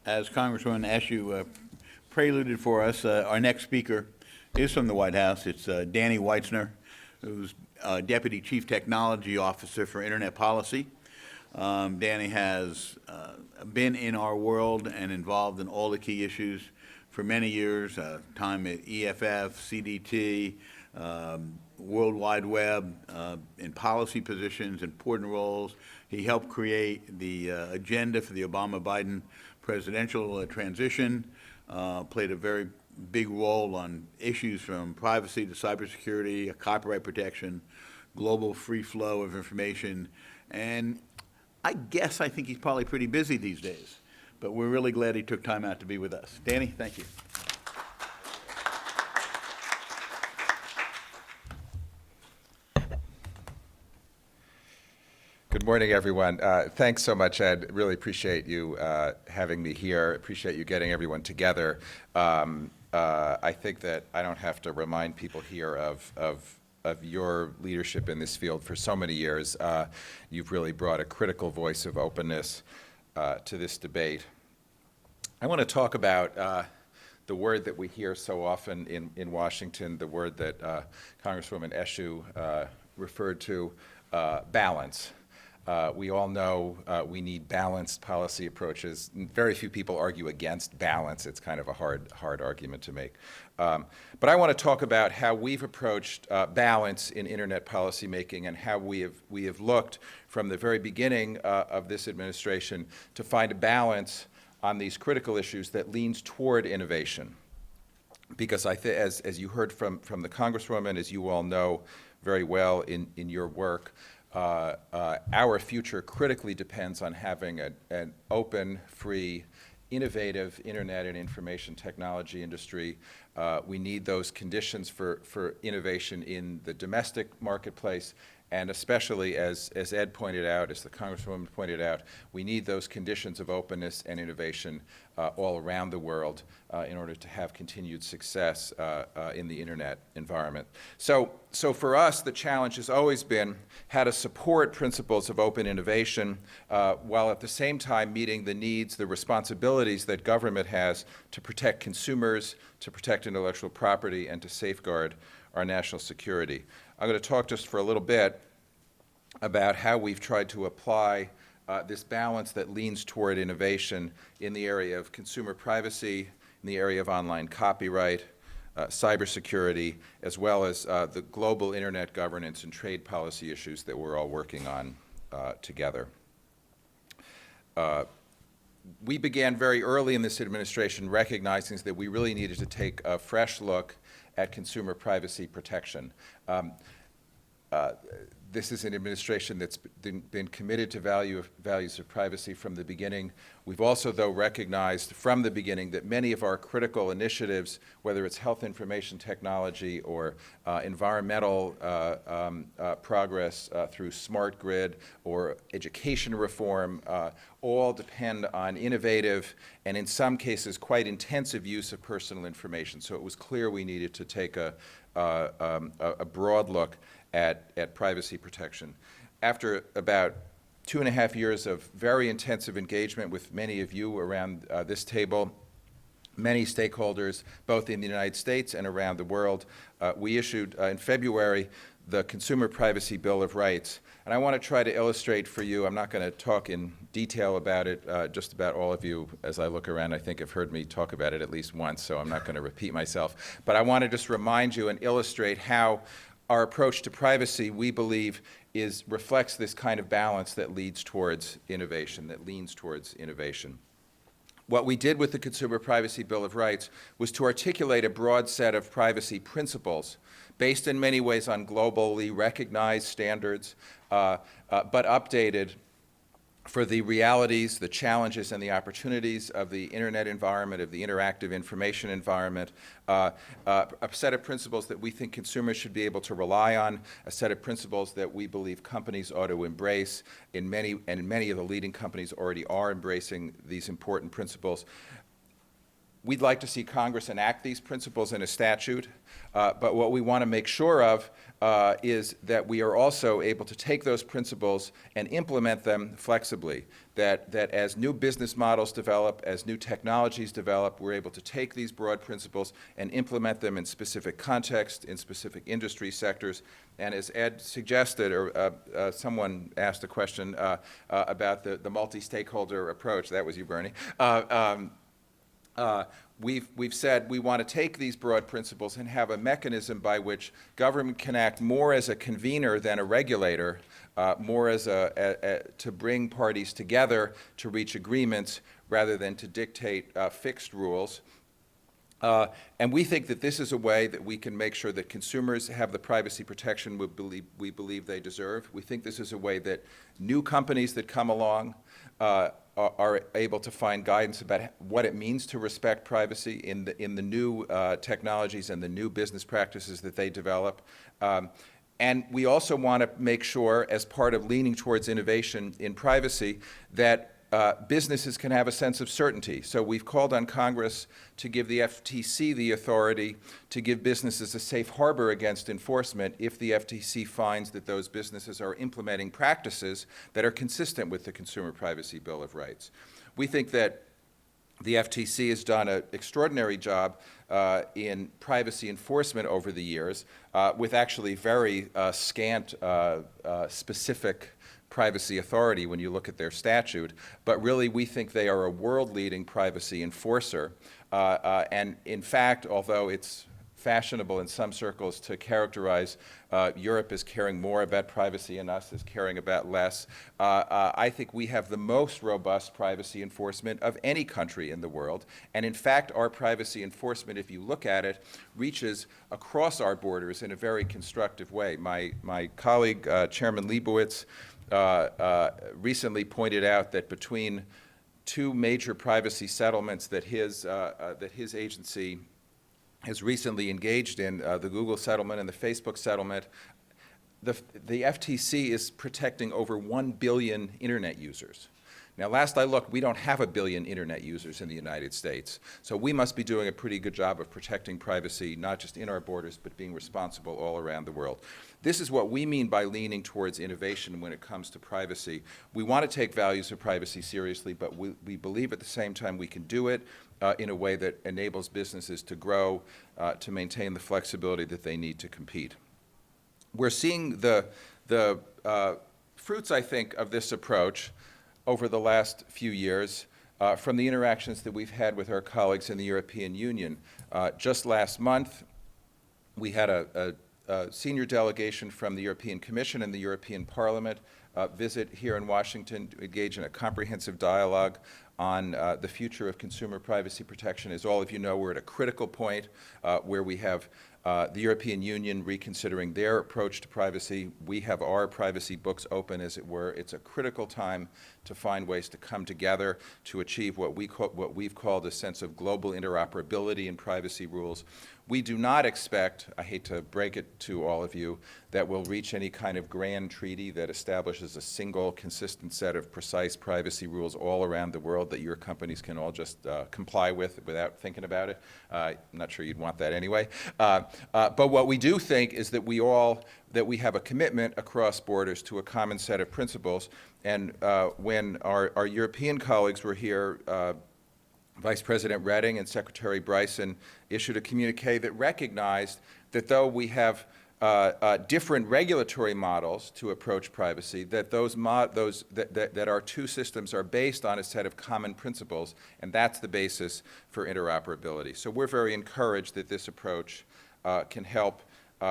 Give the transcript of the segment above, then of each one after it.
As Congresswoman Eshoo preluded for us, our next speaker is from the White House. It's Danny Weitzner, who's Deputy Chief Technology Officer for Internet Policy. Danny has been in our world and involved in all the key issues for many years, time at EFF, CDT, World Wide Web, in policy positions, important roles. He helped create the agenda for the Obama-Biden presidential transition, played a very big role on issues from privacy to cybersecurity, copyright protection, global free flow of information, and I think he's probably pretty busy these days, but we're really glad he took time out to be with us. Danny, thank you. Good morning, everyone. Thanks so much, Ed. Really appreciate you having me here. Appreciate you getting everyone together. I think that I don't have to remind people here of your leadership in this field for so many years. You've really brought a critical voice of openness to this debate. I want to talk about the word that we hear so often in Washington, the word that Congresswoman Eshoo referred to, balance. We all know we need balanced policy approaches. Very few people argue against balance. It's kind of a hard argument to make. But I want to talk about how we've approached balance in internet policy making and how we have looked from the very beginning of this administration to find a balance on these critical issues that leans toward innovation. Because as you heard from the Congresswoman, as you all know very well in your work, our future critically depends on having an open, free, innovative internet and information technology industry. We need those conditions for innovation in the domestic marketplace, and especially, as Ed pointed out, as the Congresswoman pointed out, we need those conditions of openness and innovation all around the world in order to have continued success in the internet environment. So for us, the challenge has always been how to support principles of open innovation while at the same time meeting the needs, the responsibilities that government has to protect consumers, to protect intellectual property, and to safeguard our national security. I'm going to talk just for a little bit about how we've tried to apply this balance that leans toward innovation in the area of consumer privacy, in the area of online copyright, cybersecurity, as well as the global internet governance and trade policy issues that we're all working on together. We began very early in this administration recognizing that we really needed to take a fresh look at consumer privacy protection. This is an administration that's been committed to values of privacy from the beginning. We've also, though, recognized from the beginning that many of our critical initiatives, whether it's health information technology or environmental progress through smart grid or education reform, all depend on innovative and in some cases quite intensive use of personal information. So it was clear we needed to take a broad look at privacy protection. After about 2.5 years of very intensive engagement with many of you around this table, many stakeholders, both in the United States and around the world, we issued in February the Consumer Privacy Bill of Rights. And I want to try to illustrate for you, I'm not going to talk in detail about it, just about all of you, as I look around, I think have heard me talk about it at least once, so I'm not going to repeat myself. But I want to just remind you and illustrate how our approach to privacy, we believe, reflects this kind of balance that leads towards innovation, that leans towards innovation. What we did with the Consumer Privacy Bill of Rights was to articulate a broad set of privacy principles based in many ways on globally recognized standards, but updated for the realities, the challenges, and the opportunities of the internet environment, of the interactive information environment, a set of principles that we think consumers should be able to rely on, a set of principles that we believe companies ought to embrace, and many of the leading companies already are embracing these important principles. we'd like to see Congress enact these principles in a statute, but what we want to make sure of is that we are also able to take those principles and implement them flexibly, that as new business models develop, as new technologies develop, we're able to take these broad principles and implement them in specific contexts, in specific industry sectors. And as Ed suggested, or someone asked a question about the multi-stakeholder approach. That was you, Bernie. We've said we want to take these broad principles and have a mechanism by which government can act more as a convener than a regulator, more as to bring parties together to reach agreements rather than to dictate fixed rules. And we think that this is a way that we can make sure that consumers have the privacy protection we believe they deserve. We think this is a way that new companies that come along are able to find guidance about what it means to respect privacy in the new technologies and the new business practices that they develop. And we also want to make sure, as part of leaning towards innovation in privacy, that businesses can have a sense of certainty. So we've called on Congress to give the FTC the authority to give businesses a safe harbor against enforcement if the FTC finds that those businesses are implementing practices that are consistent with the Consumer Privacy Bill of Rights. We think that the FTC has done an extraordinary job in privacy enforcement over the years with actually very scant specific privacy authority when you look at their statute, but really we think they are a world-leading privacy enforcer. And in fact, although it's fashionable in some circles to characterize Europe as caring more about privacy and us as caring about less, I think we have the most robust privacy enforcement of any country in the world. And in fact, our privacy enforcement, if you look at it, reaches across our borders in a very constructive way. My colleague, Chairman Leibowitz, recently pointed out that between two major privacy settlements that his agency has recently engaged in, the Google settlement and the Facebook settlement, the FTC is protecting over 1 billion internet users. Now, last I looked, we don't have 1 billion internet users in the United States, so we must be doing a pretty good job of protecting privacy, not just in our borders, but being responsible all around the world. This is what we mean by leaning towards innovation when it comes to privacy. We want to take values of privacy seriously, but we believe at the same time we can do it in a way that enables businesses to grow, to maintain the flexibility that they need to compete. We're seeing the fruits, I think, of this approach over the last few years from the interactions that we've had with our colleagues in the European Union. Just last month, we had a senior delegation from the European Commission and the European Parliament visit here in Washington to engage in a comprehensive dialogue on the future of consumer privacy protection. As all of you know, we're at a critical point where we have the European Union reconsidering their approach to privacy. We have our privacy books open, as it were. It's a critical time to find ways to come together to achieve what we've called a sense of global interoperability in privacy rules. We do not expect, I hate to break it to all of you, that we'll reach any kind of grand treaty that establishes a single consistent set of precise privacy rules all around the world that your companies can all just comply with without thinking about it. I'm not sure you'd want that anyway. But what we do think is that we have a commitment across borders to a common set of principles. And when our European colleagues were here, Vice President Reding and Secretary Bryson issued a communique that recognized that though we have different regulatory models to approach privacy, that that our two systems are based on a set of common principles, and that's the basis for interoperability. So we're very encouraged that this approach can help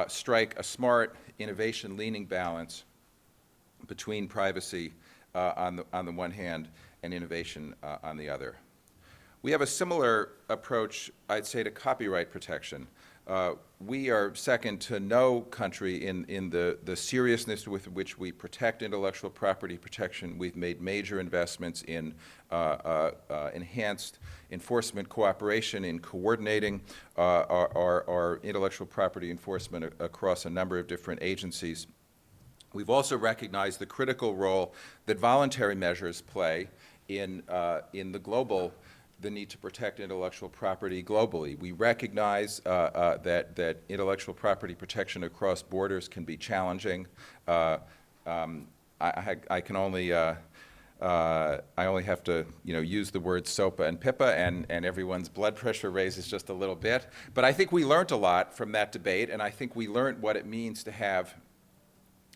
strike a smart, innovation-leaning balance between privacy on the one hand and innovation on the other. We have a similar approach, I'd say, to copyright protection. We are second to no country in the seriousness with which we protect intellectual property protection. We've made major investments in enhanced enforcement cooperation, in coordinating our intellectual property enforcement across a number of different agencies. We've also recognized the critical role that voluntary measures play in the global the need to protect intellectual property globally. We recognize that intellectual property protection across borders can be challenging. I can only I only have to, use the words SOPA and PIPA, and everyone's blood pressure raises just a little bit. But I think we learned a lot from that debate, and I think we learned what it means to have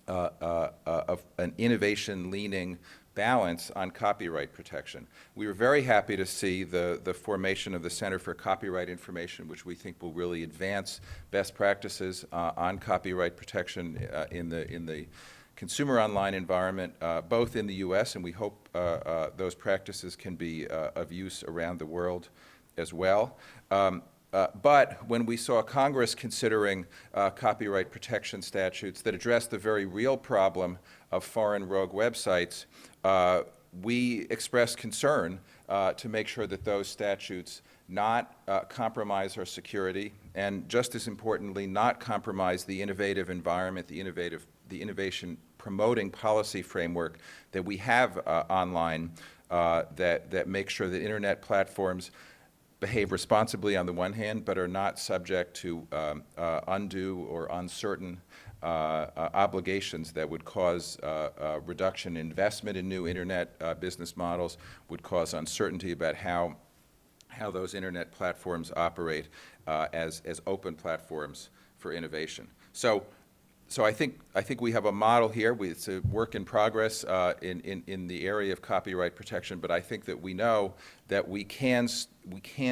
an innovation-leaning balance on copyright protection. We were very happy to see the formation of the Center for Copyright Information, which we think will really advance best practices on copyright protection in the consumer online environment, both in the U.S., and we hope those practices can be of use around the world as well. But when we saw Congress considering copyright protection statutes that address the very real problem of foreign rogue websites, we expressed concern to make sure that those statutes not compromise our security, and just as importantly, not compromise the innovative environment, the innovation promoting policy framework that we have online that makes sure that internet platforms behave responsibly on the one hand, but are not subject to undue or uncertain obligations that would cause reduction in investment in new internet business models, would cause uncertainty about how those internet platforms operate as open platforms for innovation. So I think we have a model here. It's a work in progress in the area of copyright protection, but I think that we know that we can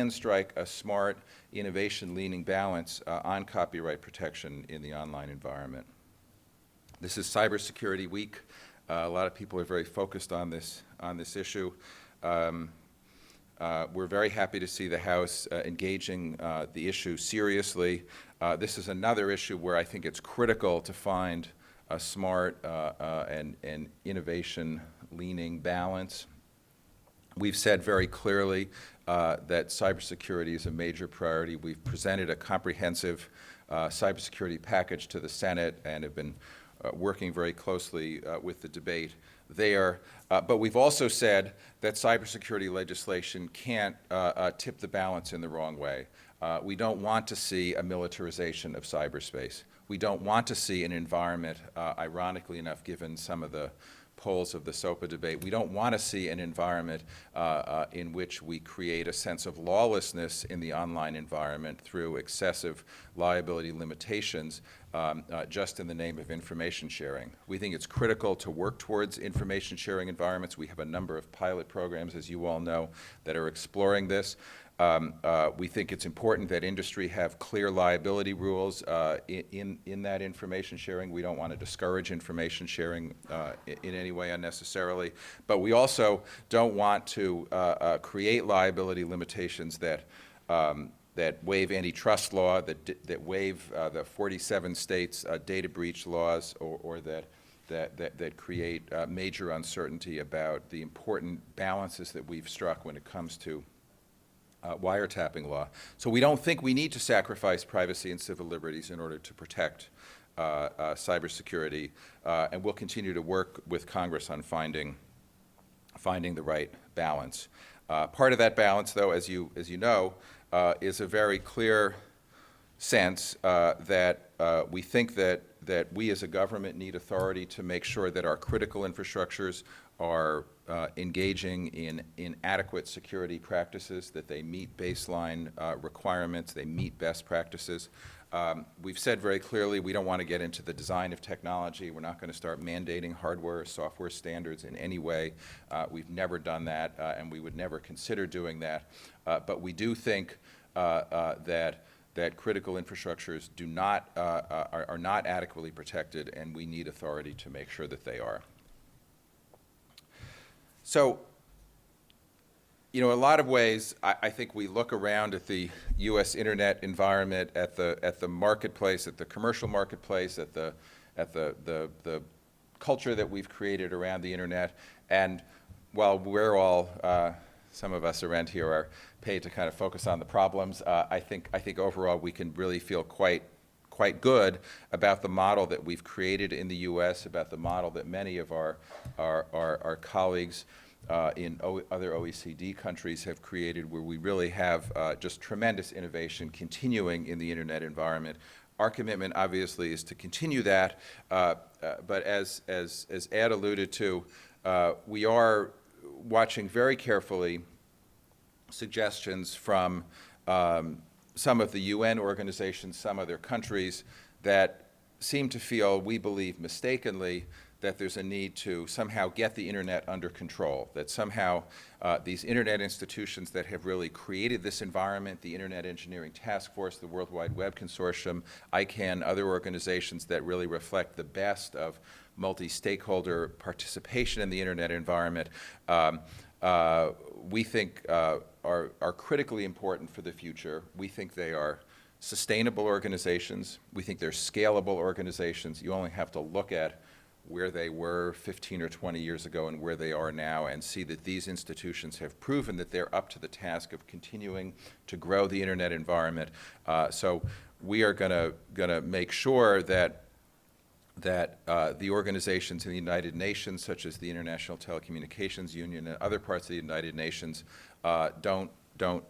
strike a smart, innovation-leaning balance on copyright protection in the online environment. This is Cybersecurity Week. A lot of people are very focused on this issue. We're very happy to see the House engaging the issue seriously. This is another issue where I think it's critical to find a smart and innovation-leaning balance. We've said very clearly that cybersecurity is a major priority. We've presented a comprehensive cybersecurity package to the Senate and have been working very closely with the debate there. But we've also said that cybersecurity legislation can't tip the balance in the wrong way. We don't want to see a militarization of cyberspace. We don't want to see an environment, ironically enough, given some of the polls of the SOPA debate, we don't want to see an environment in which we create a sense of lawlessness in the online environment through excessive liability limitations just in the name of information sharing. We think it's critical to work towards information sharing environments. We have a number of pilot programs, as you all know, that are exploring this. We think it's important that industry have clear liability rules in that information sharing. We don't want to discourage information sharing in any way unnecessarily. But we also don't want to create liability limitations that waive antitrust law, that waive the 47 states' data breach laws, or that create major uncertainty about the important balances that we've struck when it comes to wiretapping law. So we don't think we need to sacrifice privacy and civil liberties in order to protect cybersecurity, and we'll continue to work with Congress on finding the right balance. Part of that balance, though, as you know, is a very clear sense that we think that we as a government need authority to make sure that our critical infrastructures are engaging in adequate security practices, that they meet baseline requirements, they meet best practices. We've said very clearly we don't want to get into the design of technology. We're not going to start mandating hardware or software standards in any way. We've never done that, and we would never consider doing that. But we do think that critical infrastructures are not adequately protected, and we need authority to make sure that they are. So, in a lot of ways, I think we look around at the U.S. internet environment, at the marketplace, at the commercial marketplace, at the culture that we've created around the internet, and while we're all, some of us around here are paid to kind of focus on the problems, I think overall we can really feel quite good about the model that we've created in the U.S., about the model that many of our colleagues other OECD countries have created, where we really have just tremendous innovation continuing in the internet environment. Our commitment, obviously, is to continue that, but as Ed alluded to, we are watching very carefully suggestions from some of the UN organizations, some other countries that seem to feel, we believe mistakenly, that there's a need to somehow get the internet under control, that somehow these internet institutions that have really created this environment, the Internet Engineering Task Force, the World Wide Web Consortium, ICANN, other organizations that really reflect the best of multi-stakeholder participation in the internet environment, we think are critically important for the future. We think they are sustainable organizations. We think they're scalable organizations. You only have to look at where they were 15 or 20 years ago and where they are now and see that these institutions have proven that they're up to the task of continuing to grow the internet environment. So we are going to make sure that the organizations in the United Nations, such as the International Telecommunications Union and other parts of the United Nations, don't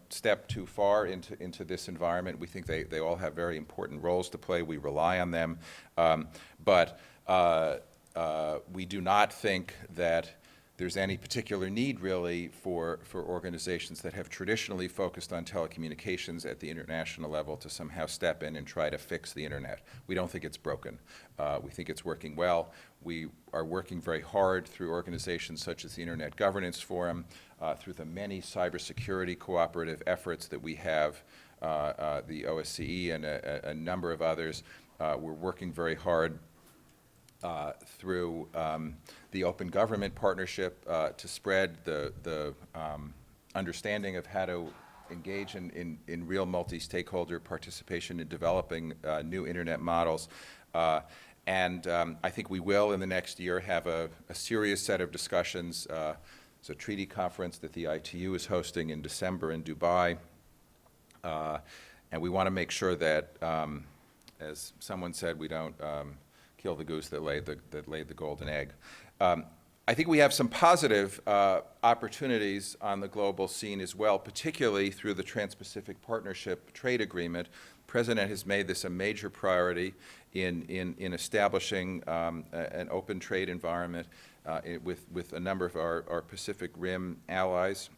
step too far into this environment. We think they all have very important roles to play. We rely on them. But we do not think that there's any particular need, really, for organizations that have traditionally focused on telecommunications at the international level to somehow step in and try to fix the internet. We don't think it's broken. We think it's working well. We are working very hard through organizations such as the Internet Governance Forum, through the many cybersecurity cooperative efforts that we have, the OSCE and a number of others. We're working very hard through the Open Government Partnership to spread the understanding of how to engage in real multi-stakeholder participation in developing new internet models. And I think we will, in the next year, have a serious set of discussions. It's a treaty conference that the ITU is hosting in December in Dubai. And we want to make sure that, as someone said, we don't kill the goose that laid the golden egg. I think we have some positive opportunities on the global scene as well, particularly through the Trans-Pacific Partnership Trade Agreement. The President has made this a major priority in establishing an open trade environment with a number of our Pacific Rim allies.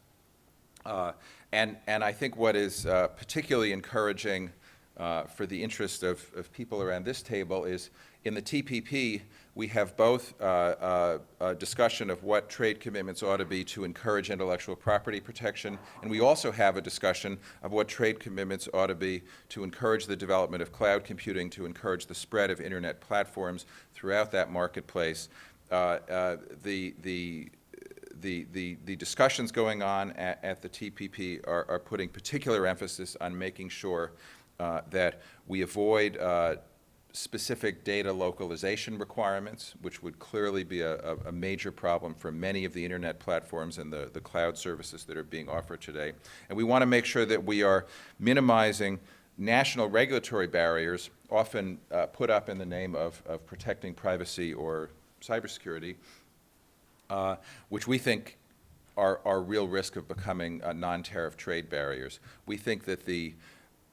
And I think what is particularly encouraging for the interest of people around this table is in the TPP, we have both a discussion of what trade commitments ought to be to encourage intellectual property protection, and we also have a discussion of what trade commitments ought to be to encourage the development of cloud computing, to encourage the spread of internet platforms throughout that marketplace. The discussions going on at the TPP are putting particular emphasis on making sure that we avoid specific data localization requirements, which would clearly be a major problem for many of the internet platforms and the cloud services that are being offered today. And we want to make sure that we are minimizing national regulatory barriers, often put up in the name of protecting privacy or cybersecurity, which we think are real risk of becoming non-tariff trade barriers. We think that the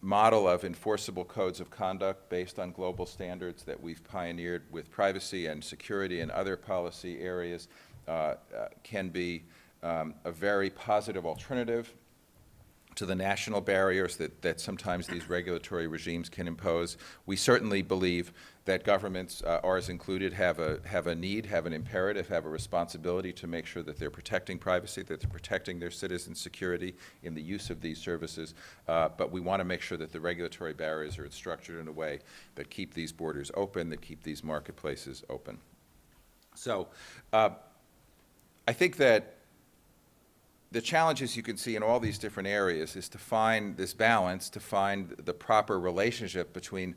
model of enforceable codes of conduct based on global standards that we've pioneered with privacy and security and other policy areas can be a very positive alternative to the national barriers that sometimes these regulatory regimes can impose. We certainly believe that governments, ours included, have a need, have an imperative, have a responsibility to make sure that they're protecting privacy, that they're protecting their citizens' security in the use of these services. But we want to make sure that the regulatory barriers are structured in a way that keep these borders open, that keep these marketplaces open. So I think that the challenges you can see in all these different areas is to find this balance, to find the proper relationship between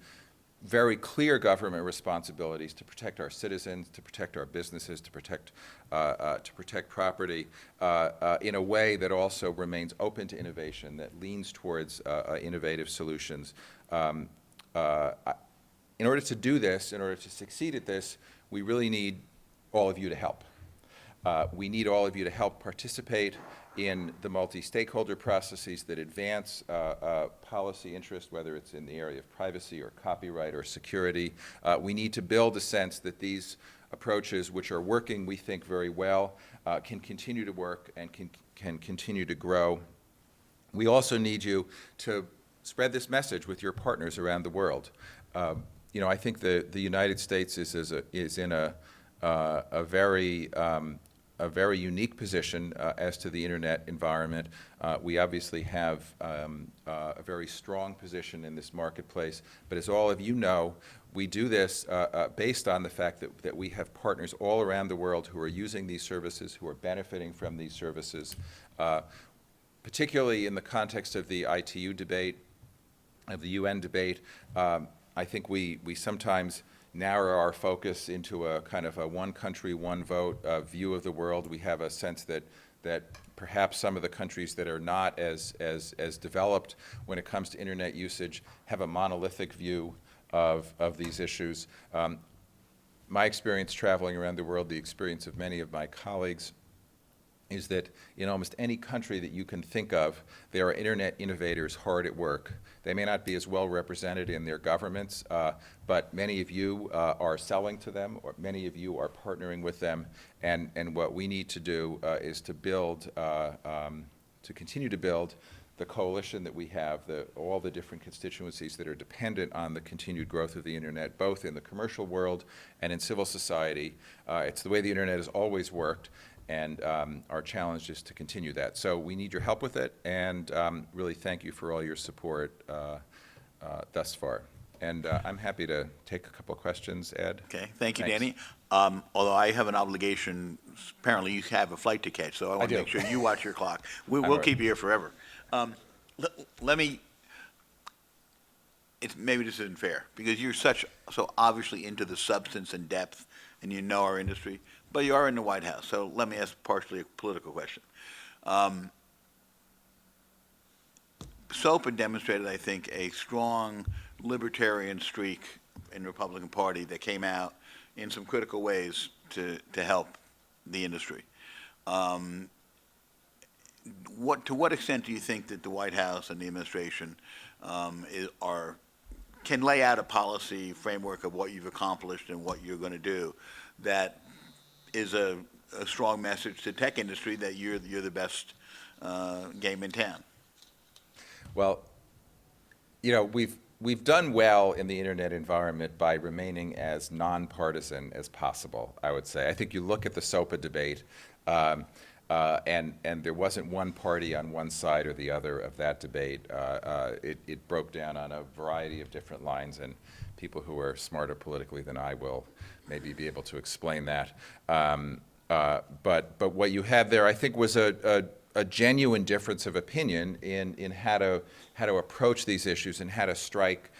very clear government responsibilities to protect our citizens, to protect our businesses, to protect property in a way that also remains open to innovation, that leans towards innovative solutions. In order to do this, in order to succeed at this, we really need all of you to help. We need all of you to help participate in the multi-stakeholder processes that advance policy interest, whether it's in the area of privacy or copyright or security. We need to build a sense that these approaches, which are working, we think, very well, can continue to work and can continue to grow. We also need you to spread this message with your partners around the world. I think the United States is in a very unique position as to the internet environment. We obviously have a very strong position in this marketplace, but as all of you know, we do this based on the fact that we have partners all around the world who are using these services, who are benefiting from these services, particularly in the context of the ITU debate, of the UN debate. I think we sometimes narrow our focus into a kind of a one country, one vote view of the world. We have a sense that perhaps some of the countries that are not as developed when it comes to internet usage have a monolithic view of these issues. My experience traveling around the world, the experience of many of my colleagues, is that in almost any country that you can think of, there are internet innovators hard at work. They may not be as well represented in their governments, but many of you are selling to them, or many of you are partnering with them, and what we need to do is to build, to continue to build the coalition that we have, all the different constituencies that are dependent on the continued growth of the internet, both in the commercial world and in civil society. It's the way the internet has always worked, and our challenge is to continue that. So we need your help with it, and really thank you for all your support thus far. And I'm happy to take a couple of questions, Ed. Okay, thank you, Thanks. Danny. Although I have an obligation, apparently you have a flight to catch, so I want to do. make sure you watch your clock. We'll right. keep you here forever. Let me, maybe this isn't fair, because you're so obviously into the substance and depth, and you know our industry, but you are in the White House, so let me ask partially a political question. SOPA demonstrated, I think, a strong libertarian streak in the Republican Party that came out in some critical ways to help the industry. To what extent do you think that the White House and the administration can lay out a policy framework of what you've accomplished and what you're going to do that is a strong message to tech industry that you're the best game in town? Well, we've done well in the internet environment by remaining as nonpartisan as possible, I would say. I think you look at the SOPA debate, and there wasn't one party on one side or the other of that debate. It broke down on a variety of different lines, and people who are smarter politically than I will maybe be able to explain that. But what you had there, I think, was a genuine difference of opinion in how to approach these issues and how to strike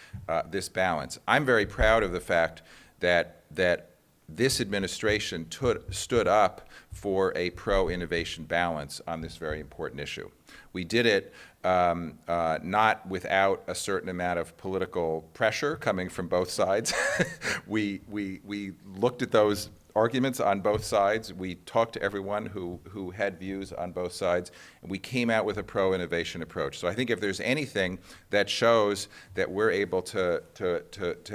this balance. I'm very proud of the fact that this administration stood up for a pro-innovation balance on this very important issue. We did it not without a certain amount of political pressure coming from both sides. We looked at those arguments on both sides. We talked to everyone who had views on both sides, and we came out with a pro-innovation approach. So I think if there's anything that shows that we're able to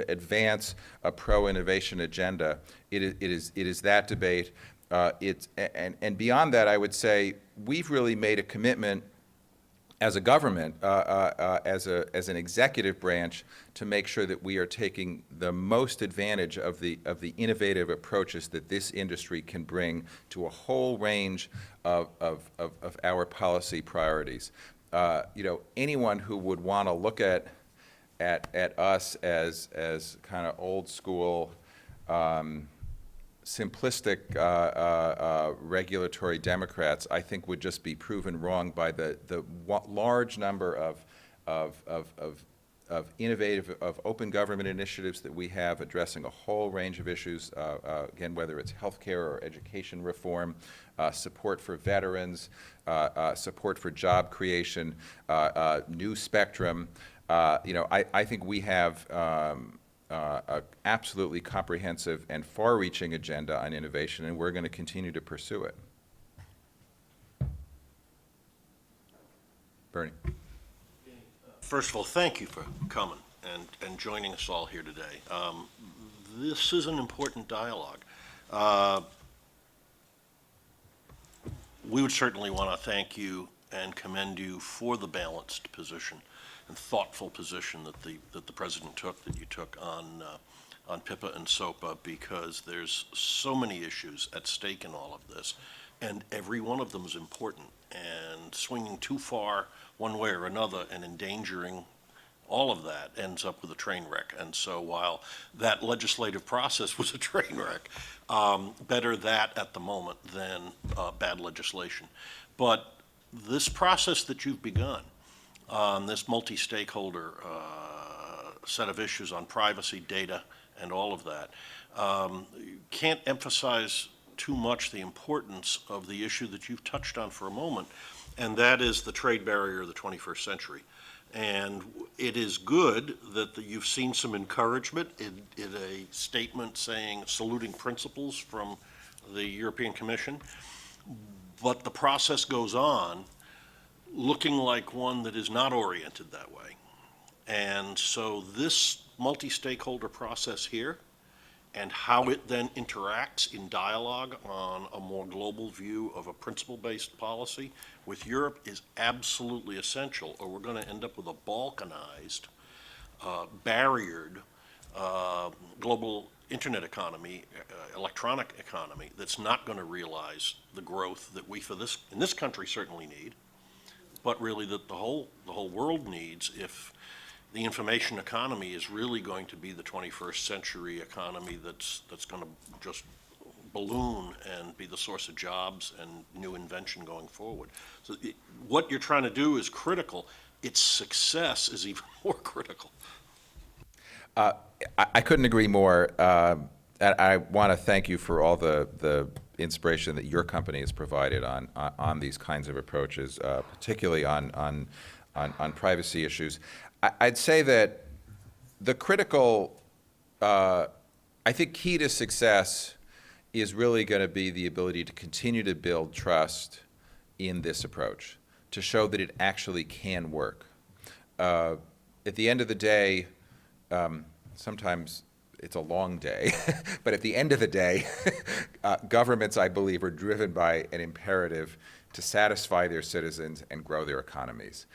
advance a pro-innovation agenda, it is that debate. And beyond that, I would say we've really made a commitment as a government, as an executive branch, to make sure that we are taking the most advantage of the innovative approaches that this industry can bring to a whole range of our policy priorities. Anyone who would want to look at us as kind of old school, simplistic regulatory Democrats, I think would just be proven wrong by the large number of innovative, of open government initiatives that we have addressing a whole range of issues, again, whether it's healthcare or education reform, support for veterans, support for job creation, new spectrum. I think we have an absolutely comprehensive and far-reaching agenda on innovation, and we're going to continue to pursue it. Bernie. First of all, thank you for coming and joining us all here today. This is an important dialogue. We would certainly want to thank you and commend you for the balanced position and thoughtful position that the President took, that you took on PIPA and SOPA, because there's so many issues at stake in all of this, and every one of them is important, and swinging too far one way or another and endangering all of that ends up with a train wreck. And so while that legislative process was a train wreck, better that at the moment than bad legislation. But this process that you've begun, this multi-stakeholder set of issues on privacy, data, and all of that, can't emphasize too much the importance of the issue that you've touched on for a moment, and that is the trade barrier of the 21st century. And it is good that you've seen some encouragement in a statement saying, saluting principles from the European Commission, but the process goes on looking like one that is not oriented that way. And so this multi-stakeholder process here and how it then interacts in dialogue on a more global view of a principle-based policy with Europe is absolutely essential, or we're going to end up with a balkanized, barriered global internet economy, electronic economy that's not going to realize the growth that we in this country certainly need, but really that the whole world needs if the information economy is really going to be the 21st century economy that's going to just balloon and be the source of jobs and new invention going forward. So what you're trying to do is critical. Its success is even more critical. I couldn't agree more. I want to thank you for all the inspiration that your company has provided on these kinds of approaches, particularly on privacy issues. I'd say that the critical, I think, key to success is really going to be the ability to continue to build trust in this approach, to show that it actually can work. At the end of the day, sometimes it's a long day, but at the end of the day, governments, I believe, are driven by an imperative to satisfy their citizens and grow their economies.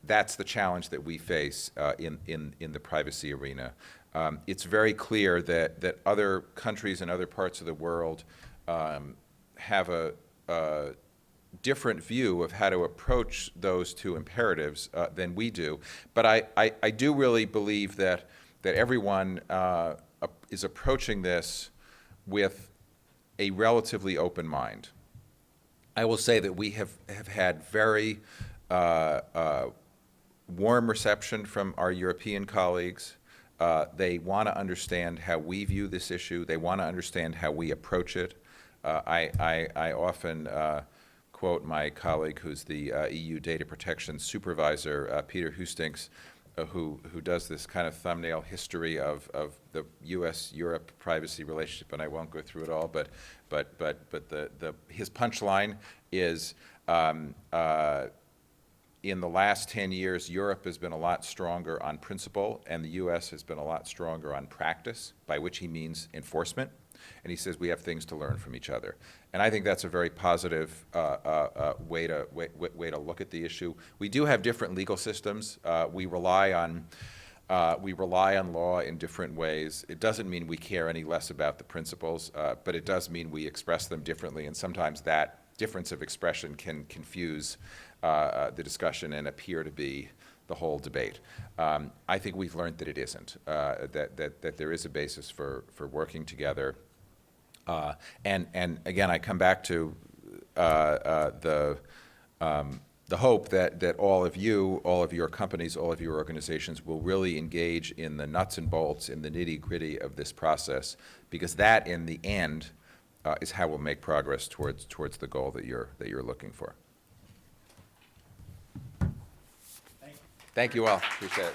That's the challenge that we face in the privacy arena. It's very clear that other countries and other parts of the world have a different view of how to approach those two imperatives than we do. But I do really believe that everyone is approaching this with a relatively open mind. I will say that we have had very warm reception from our European colleagues. They want to understand how we view this issue. They want to understand how we approach it. I often quote my colleague who's the EU data protection supervisor, Peter Hustings, who does this kind of thumbnail history of the U.S.-Europe privacy relationship, and I won't go through it all, but his punchline is, in the last 10 years, Europe has been a lot stronger on principle, and the U.S. has been a lot stronger on practice, by which he means enforcement. And he says we have things to learn from each other. And I think that's a very positive way to look at the issue. We do have different legal systems. We rely on law in different ways. It doesn't mean we care any less about the principles, but it does mean we express them differently, and sometimes that difference of expression can confuse the discussion and appear to be the whole debate. I think we've learned that it isn't, that there is a basis for working together. And again, I come back to the hope that all of you, all of your companies, all of your organizations will really engage in the nuts and bolts, in the nitty-gritty of this process, because that, in the end, is how we'll make progress towards the goal that you're looking for. Thank you all. Appreciate it.